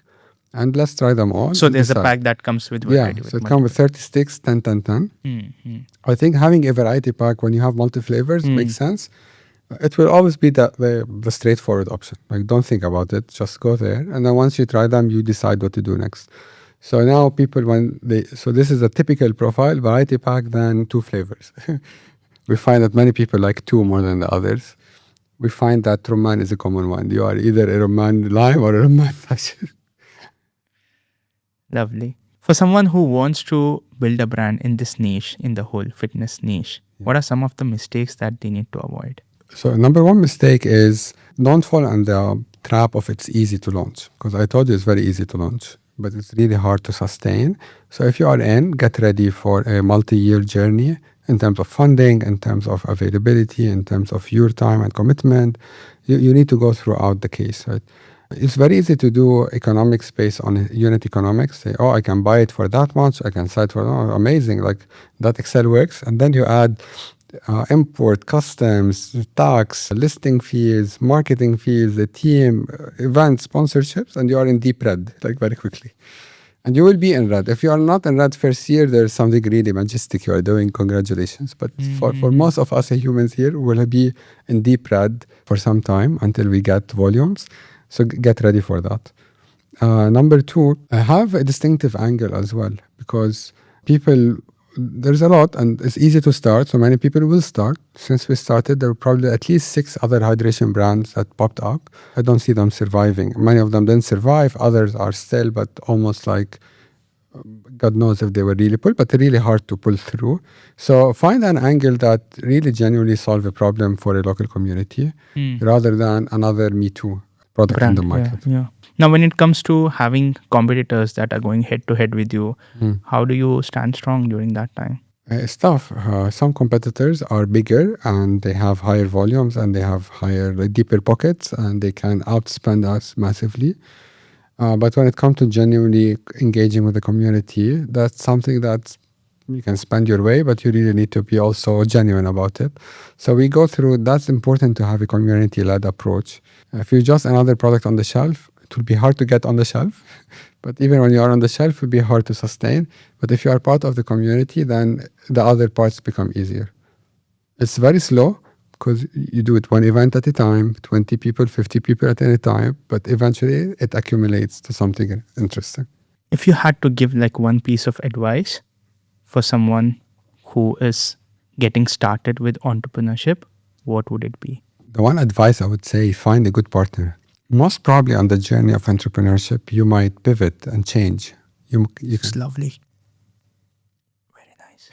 S1: and let's try them all.
S3: So there's a pack that comes with variety.
S1: Yeah, so it comes with 30 sticks, 10, 10, 10. I think having a variety pack when you have multi-flavors makes sense. It will always be the straightforward option. Like, don't think about it, just go there. And then once you try them, you decide what to do next. So now people, so this is a typical profile, variety pack, then 2 flavors. We find that many people like 2 more than the others. We find that rumman is a common one. You are either a rumman lime or a rumman passion.
S3: Lovely. For someone who wants to build a brand in this niche, in the whole fitness niche, what are some of the mistakes that they need to avoid?
S1: So number 1 mistake is don't fall in the trap of it's easy to launch. Because I told you it's very easy to launch, but it's really hard to sustain. So if you are get ready for a multi-year journey in terms of funding, in terms of availability, in terms of your time and commitment. You need to go throughout the case, right? It's very easy to do economics based on unit economics. Say, I can buy it for that much. I can sell it for amazing. Like that Excel works. And then you add import, customs, tax, listing fees, marketing fees, the team, events, sponsorships, and you are in deep red, like very quickly. And you will be in red. If you are not in red first year, there's something really majestic you are doing. Congratulations. But for most of us humans here, we'll be in deep red for some time until we get volumes. So get ready for that. Number 2, have a distinctive angle as well, because people there's a lot, and it's easy to start. So many people will start. Since we started, there were probably at least 6 other hydration brands that popped up. I don't see them surviving. Many of them didn't survive. Others are still, but almost like God knows if they were really pulled, but really hard to pull through. So find an angle that really genuinely solve a problem for a local community rather than another Me Too product in
S3: Brand,
S1: the market.
S3: yeah. Now, when it comes to having competitors that are going head to head with you, how do you stand strong during that time?
S1: It's tough. Some competitors are bigger and they have higher volumes and they have deeper pockets and they can outspend us massively. But when it comes to genuinely engaging with the community, that's something that you can spend your way, but you really need to be also genuine about it. So we go through, that's important to have a community-led approach. If you're just another product on the shelf, it will be hard to get on the shelf. But even when you are on the shelf, it will be hard to sustain. But if you are part of the community, then the other parts become easier. It's very slow because you do it one event at a time, 20 people, 50 people at any time, but eventually it accumulates to something interesting.
S3: If you had to give like one piece of advice for someone who is getting started with entrepreneurship, what would it be?
S1: The one advice I would say, find a good partner. Most probably on the journey of entrepreneurship, you might pivot and change. You
S3: It's lovely. Very nice.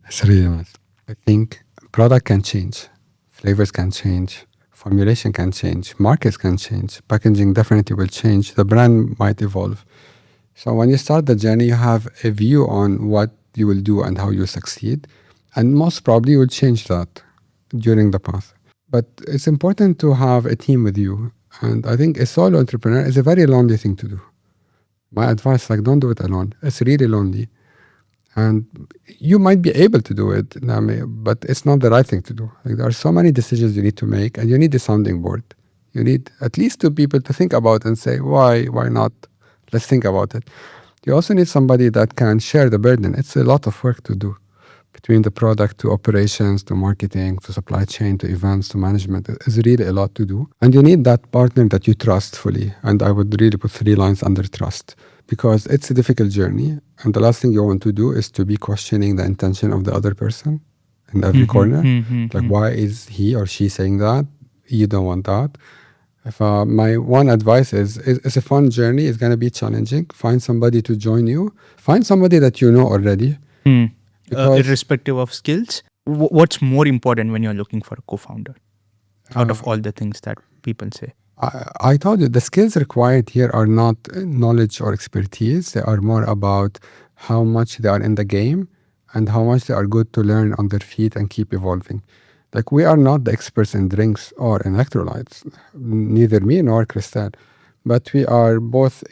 S1: It's really nice. I think product can change, flavors can change, formulation can change, markets can change, packaging definitely will change, the brand might evolve. So when you start the journey, you have a view on what you will do and how you succeed, and most probably you will change that during the path. But it's important to have a team with you, and I think a solo entrepreneur is a very lonely thing to do. My advice, like, don't do it alone. It's really lonely. And you might be able to do it, but it's not the right thing to do. Like, there are so many decisions you need to make, and you need a sounding board. You need at least 2 people to think about and say, why not? Let's think about it. You also need somebody that can share the burden. It's a lot of work to do. Between the product to operations, to marketing, to supply chain, to events, to management, it's really a lot to do. And you need that partner that you trust fully. And I would really put 3 lines under trust, because it's a difficult journey. And the last thing you want to do is to be questioning the intention of the other person in every corner. Why is he or she saying that? You don't want that. If my one advice is it's a fun journey. It's going to be challenging. Find somebody to join you. Find somebody that you know already.
S3: Irrespective of skills, what's more important when you're looking for a co-founder out of all the things that people say?
S1: I told you the skills required here are not knowledge or expertise. They are more about how much they are in the game and how much they are good to learn on their feet and keep evolving. Like, we are not the experts in drinks or in electrolytes, neither me nor Christelle. But we are both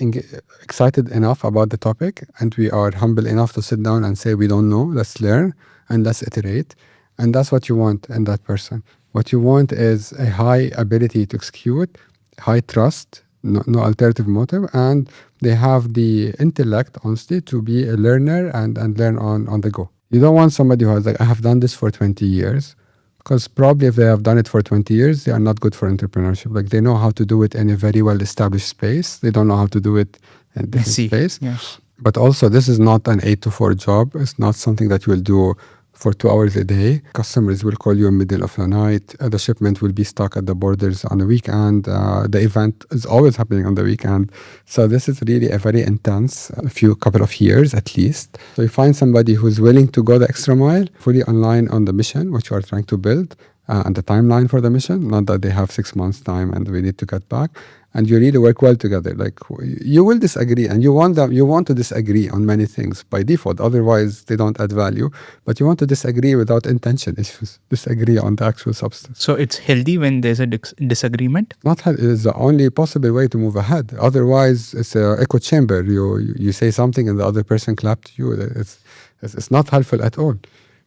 S1: excited enough about the topic, and we are humble enough to sit down and say, we don't know, let's learn and let's iterate. And that's what you want in that person. What you want is a high ability to execute, high trust, no alternative motive, and they have the intellect, honestly, to be a learner and learn on the go. You don't want somebody who has like, I have done this for 20 years. Because probably if they have done it for 20 years, they are not good for entrepreneurship. Like, they know how to do it in a very well-established space. They don't know how to do it in a different space.
S3: Yeah.
S1: But also, this is not an 8 to 4 job. It's not something that you will do for 2 hours a day. Customers will call you in the middle of the night. The shipment will be stuck at the borders on the weekend. The event is always happening on the weekend. So this is really a very intense couple of years at least. So you find somebody who's willing to go the extra mile, fully online on the mission, which you are trying to build, and the timeline for the mission. Not that they have 6 months time and we need to get back. And you really work well together. Like, you will disagree, and you want to disagree on many things by default. Otherwise, they don't add value. But you want to disagree without intention issues. Disagree on the actual substance.
S3: So it's healthy when there's a disagreement?
S1: Not healthy. It's the only possible way to move ahead. Otherwise, it's an echo chamber. You say something and the other person clapped you. It's not helpful at all.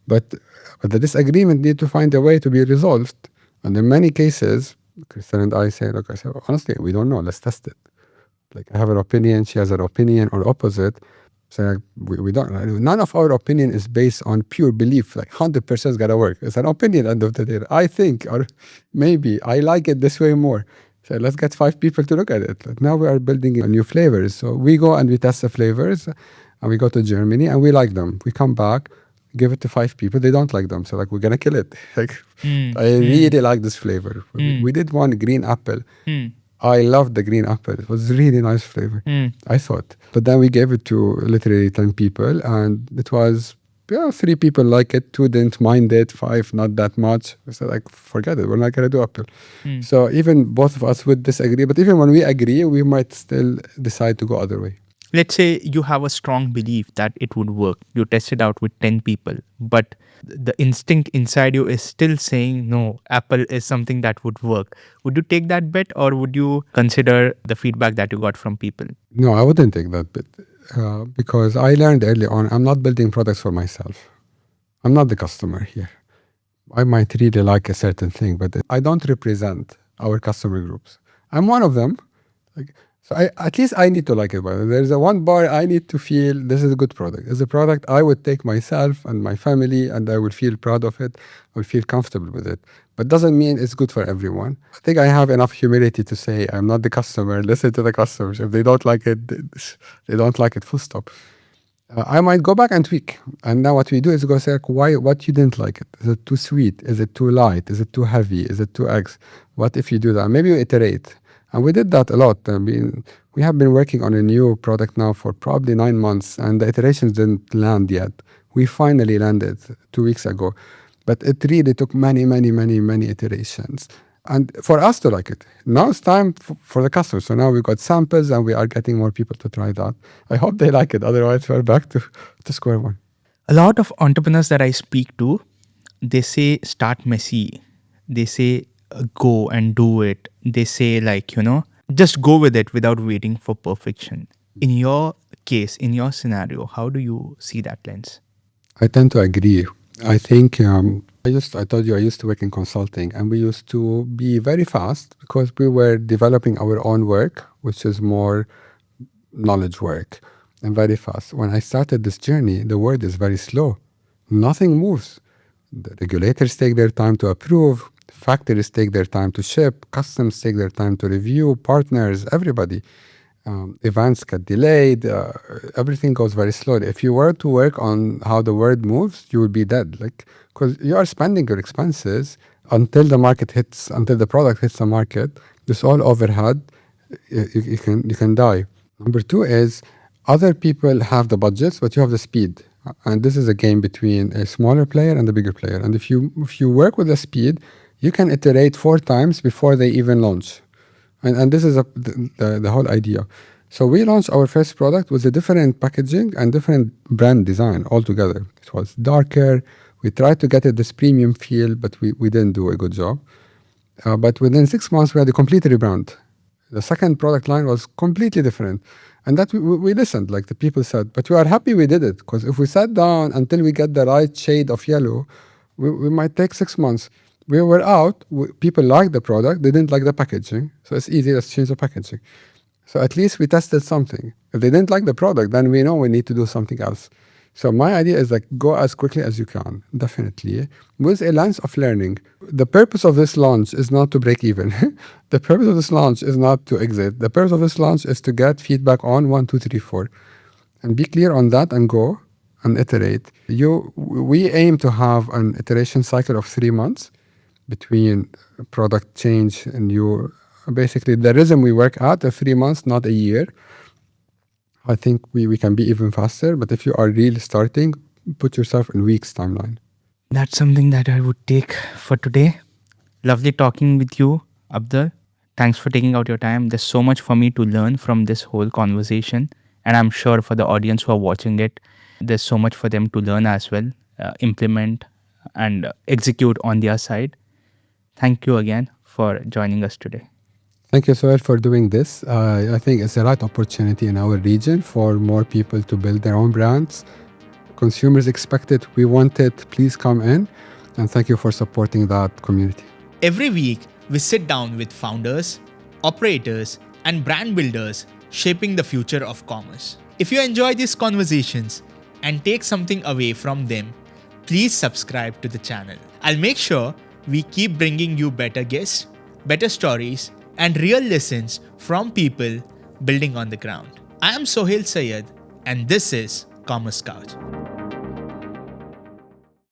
S1: But the disagreement need to find a way to be resolved. And in many cases, Kristen and I say, look, honestly, we don't know. Let's test it. Like, I have an opinion, she has an opinion, or opposite. So we don't. None of our opinion is based on pure belief. Like, 100% is gonna work. It's an opinion end of the day. I think, or maybe I like it this way more. So let's get 5 people to look at it. Like, now we are building new flavors. So we go and we test the flavors. and we go to Germany and we like them. We come back, give it to 5 people, they don't like them. So like, we're going to kill it. Like, I really like this flavor. We did one green apple. I loved the green apple. It was really nice flavor, I thought. But then we gave it to literally 10 people, and it was, 3 people like it, 2 didn't mind it, 5 not that much. We said, like, forget it, we're not going to do apple. So even both of us would disagree, but even when we agree, we might still decide to go other way.
S3: Let's say you have a strong belief that it would work. You test it out with 10 people, but the instinct inside you is still saying, no, Apple is something that would work. Would you take that bet, or would you consider the feedback that you got from people?
S1: No, I wouldn't take that bit because I learned early on, I'm not building products for myself. I'm not the customer here. I might really like a certain thing, but I don't represent our customer groups. I'm one of them. So at least I need to like it. But there's a one bar I need to feel this is a good product. It's a product I would take myself and my family, and I will feel proud of it. I will feel comfortable with it. But doesn't mean it's good for everyone. I think I have enough humility to say I'm not the customer. Listen to the customers. If they don't like it, they don't like it. Full stop. I might go back and tweak. And now what we do is go say, why? What you didn't like it? Is it too sweet? Is it too light? Is it too heavy? Is it too X? What if you do that? Maybe you iterate. And we did that a lot. I mean, we have been working on a new product now for probably 9 months, and the iterations didn't land yet. We finally landed 2 weeks ago. But it really took many iterations. And for us to like it. Now it's time for the customer. So now we've got samples and we are getting more people to try that. I hope they like it. Otherwise, we're back to square one.
S3: A lot of entrepreneurs that I speak to, they say start messy. They say go and do it. They say just go with it without waiting for perfection. In your case, in your scenario, how do you see that lens?
S1: I tend to agree. I think I told you I used to work in consulting, and we used to be very fast because we were developing our own work, which is more knowledge work, and very fast. When I started this journey, the world is very slow. Nothing moves. The regulators take their time to approve. Factories take their time to ship. Customs take their time to review. Partners, everybody. Events get delayed. Everything goes very slowly. If you were to work on how the world moves, you would be dead. Because you are spending your expenses until the product hits the market. This all overhead. You can die. Number 2 is other people have the budgets, but you have the speed. And this is a game between a smaller player and a bigger player. And if you work with the speed, you can iterate 4 times before they even launch. And this is the whole idea. So we launched our first product with a different packaging and different brand design altogether. It was darker. We tried to get it this premium feel, but we didn't do a good job. But within 6 months, we had a complete rebrand. The second product line was completely different. And that we listened, like the people said, but we are happy we did it, because if we sat down until we get the right shade of yellow, we might take 6 months. We were out, people liked the product, they didn't like the packaging. So it's easy, let's change the packaging. So at least we tested something. If they didn't like the product, then we know we need to do something else. So my idea is go as quickly as you can, definitely, with a lens of learning. The purpose of this launch is not to break even. The purpose of this launch is not to exit. The purpose of this launch is to get feedback on 1, 2, 3, 4. And be clear on that and go and iterate. We aim to have an iteration cycle of 3 months between product change and basically the rhythm we work at 3 months, not a year. I think we can be even faster, but if you are really starting, put yourself in weeks timeline.
S3: That's something that I would take for today. Lovely talking with you, Abdul. Thanks for taking out your time. There's so much for me to learn from this whole conversation. And I'm sure for the audience who are watching it, there's so much for them to learn as well, implement and execute on their side. Thank you again for joining us today.
S1: Thank you, Sohail, for doing this. I think it's the right opportunity in our region for more people to build their own brands. Consumers expect it. We want it. Please come in. And thank you for supporting that community.
S2: Every week, we sit down with founders, operators, and brand builders shaping the future of commerce. If you enjoy these conversations and take something away from them, please subscribe to the channel. I'll make sure we keep bringing you better guests, better stories, and real lessons from people building on the ground. I am Sohail Sayed, and this is Commerce Couch.